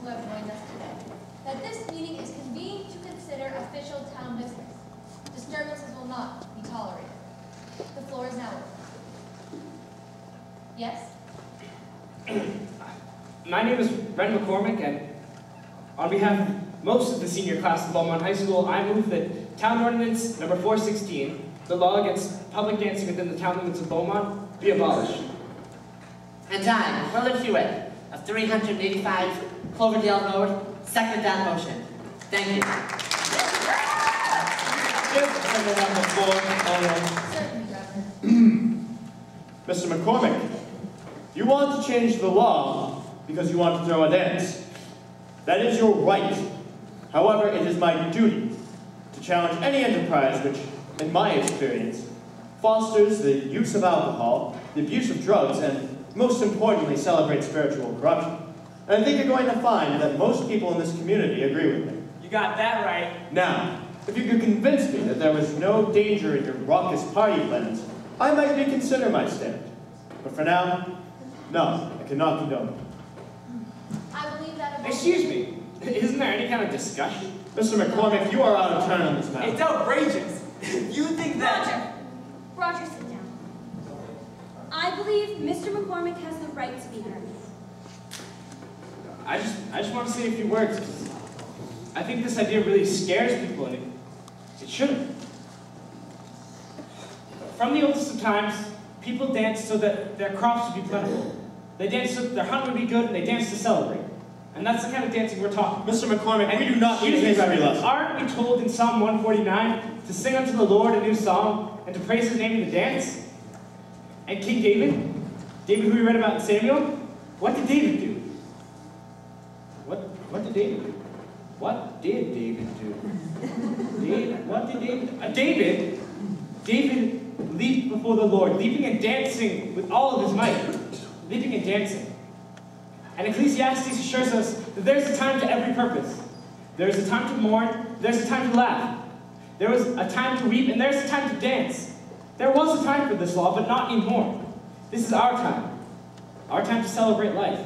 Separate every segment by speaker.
Speaker 1: who have joined us today, that this meeting is convened to consider official town business. Disturbances will not be tolerated. The floor is now open. Yes?
Speaker 2: My name is Ren McCormick, and on behalf of most of the senior class of Beaumont High School, I move that Town Ordinance number 416, the law against public dancing within the town limits of Beaumont, be abolished.
Speaker 3: And I, Willard Hewitt, of 385 Cloverdale Road, second that motion. Thank you.
Speaker 1: Certainly, Reverend.
Speaker 4: Mr. McCormick, you want to change the law because you want to throw a dance. That is your right. However, it is my duty to challenge any enterprise which, in my experience, fosters the use of alcohol, the abuse of drugs, and most importantly, celebrates spiritual corruption. And I think you're going to find that most people in this community agree with me.
Speaker 2: You got that right.
Speaker 4: Now, if you could convince me that there was no danger in your raucous party plans, I might reconsider my stand. But for now, no, I cannot condone it.
Speaker 1: I believe that a
Speaker 2: Excuse me, isn't there any kind of discussion?
Speaker 4: Mr. McCormick, you are out of turn on this matter.
Speaker 2: It's outrageous. You think that...
Speaker 5: Roger, sit down. I believe Mr. McCormick has the right to be heard.
Speaker 2: I just want to say a few words, because I think this idea really scares people, and it shouldn't. From the oldest of times, people danced so that their crops would be plentiful. They danced so that their hunt would be good, and they danced to celebrate. And that's the kind of dancing we're talking about.
Speaker 4: Mr. McCormick, we do not need a history lesson.
Speaker 2: Aren't we told in Psalm 149 to sing unto the Lord a new song and to praise his name in the dance? And King David who we read about in Samuel, what did David do? What did David do? What did David do? What did David do? David leaped before the Lord, leaping and dancing with all of his might. Leaping and dancing. And Ecclesiastes assures us that there's a time to every purpose. There's a time to mourn, there's a time to laugh. There was a time to weep, and there's a time to dance. There was a time for this law, but not anymore. This is our time. Our time to celebrate life.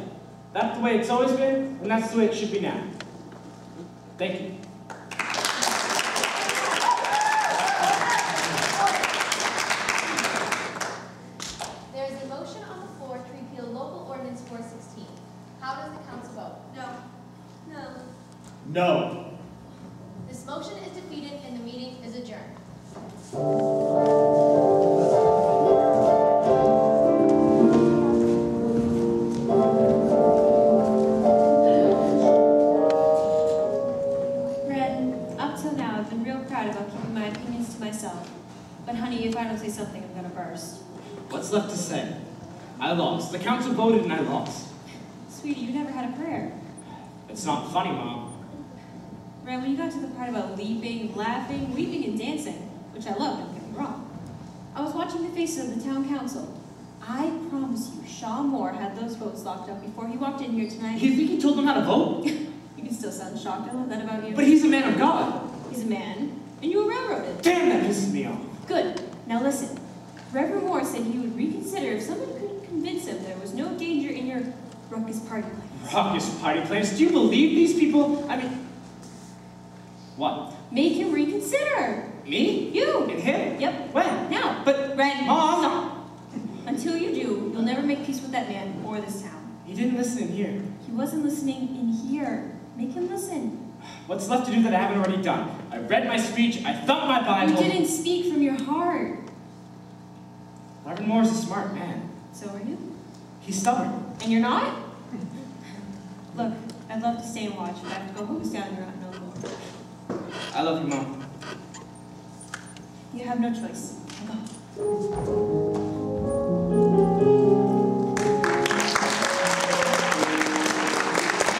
Speaker 2: That's the way it's always been, and that's the way it should be now. Thank you.
Speaker 1: There is a motion on the floor to repeal Local Ordinance 416. How does the council vote?
Speaker 5: No.
Speaker 4: No.
Speaker 1: This motion is defeated and the meeting is adjourned.
Speaker 6: But honey, if I don't say something, I'm gonna burst.
Speaker 2: What's left to say? I lost. The council voted and I lost.
Speaker 6: Sweetie, you never had a prayer.
Speaker 2: It's not funny, Mom.
Speaker 6: Ren, when you got to the part about leaping, laughing, weeping, and dancing, which I love, don't get me wrong, I was watching the faces of the town council. I promise you, Shaw Moore had those votes locked up before he walked in here tonight.
Speaker 2: You think he told them how to vote?
Speaker 6: You can still sound shocked. I love that about you.
Speaker 2: But he's a man of God.
Speaker 6: He's a man, and you were railroaded.
Speaker 2: Damn, that pisses me off.
Speaker 6: Good. Now listen. Reverend Moore said he would reconsider if someone could convince him there was no danger in your ruckus party plans.
Speaker 2: Ruckus party plans? Do you believe these people? I mean... What?
Speaker 6: Make him reconsider.
Speaker 2: Me?
Speaker 6: You.
Speaker 2: And him?
Speaker 6: Yep.
Speaker 2: When?
Speaker 6: Now.
Speaker 2: But...
Speaker 6: Ren,
Speaker 2: Mom!
Speaker 6: stop. Until you do, you'll never make peace with that man or this town.
Speaker 2: He didn't listen in here.
Speaker 6: He wasn't listening in here. Make him listen.
Speaker 2: What's left to do that I haven't already done? I read my speech, I thumped my Bible...
Speaker 6: You didn't speak from your heart.
Speaker 2: Reverend Moore's a smart man.
Speaker 6: So are you.
Speaker 2: He's stubborn.
Speaker 6: And you're not? Look, I'd love to stay and watch, but I have to go hose down your Aunt Noble.
Speaker 2: I love you, Mom.
Speaker 6: You have no choice. Go.